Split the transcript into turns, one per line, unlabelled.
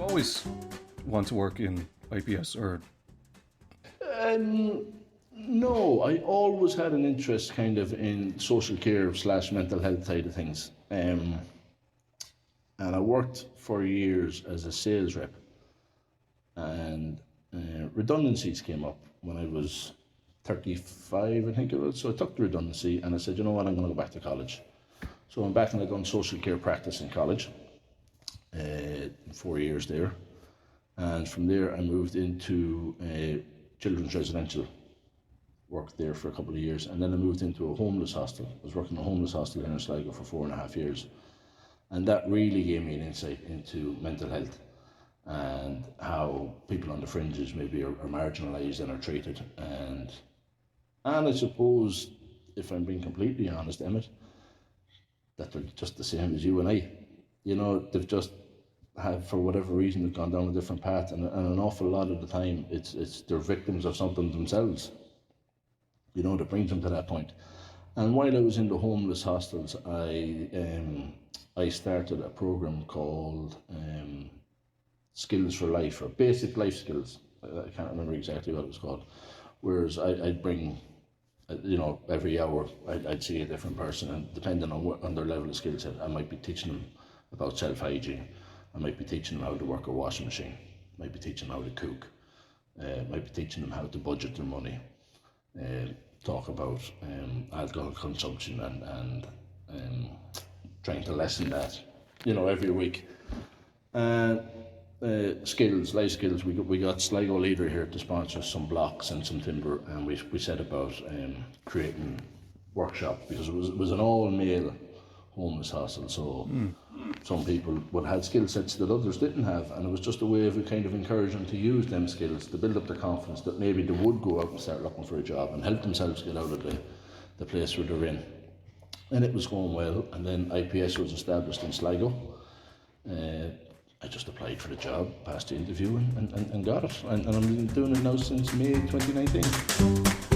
always want to work in IPS or?
Um, no, I always had an interest kind of in social care / mental health side of things. And I worked for years as a sales rep, and redundancies came up when I was 35, I think it was. So I took the redundancy and I said, you know what, I'm going to go back to college. So I'm back and I've done social care practice in college, 4 years there. And from there I moved into children's residential, worked there for a couple of years, and then I moved into a homeless hostel. I was working in a homeless hostel here in Sligo for 4.5 years. And that really gave me an insight into mental health and how people on the fringes maybe are marginalised and are treated. And I suppose, if I'm being completely honest, Emmett, that they're just the same as you and I. You know, they've just have, for whatever reason, they've gone down a different path, and an awful lot of the time it's they're victims of something themselves, you know, that brings them to that point. And while I was in the homeless hostels, I started a program called Skills for Life, or Basic Life Skills. I can't remember exactly what it was called. Whereas I'd bring, you know, every hour I'd see a different person, and depending on their level of skill set, I might be teaching them about self-hygiene. I might be teaching them how to work a washing machine. I might be teaching them how to cook. I might be teaching them how to budget their money. Talk about alcohol consumption and trying to lessen that, you know, every week. Skills, life skills. We got Sligo Leader here to sponsor some blocks and some timber, and we set about creating workshop, because it was an all-male homeless hostel. So some people would have skill sets that others didn't have, and it was just a way of kind of encouraging them to use them skills to build up their confidence, that maybe they would go out and start looking for a job and help themselves get out of the place where they're in. And it was going well, and then IPS was established in Sligo. I just applied for the job, passed the interview, and got it. And I'm doing it now since May 2019.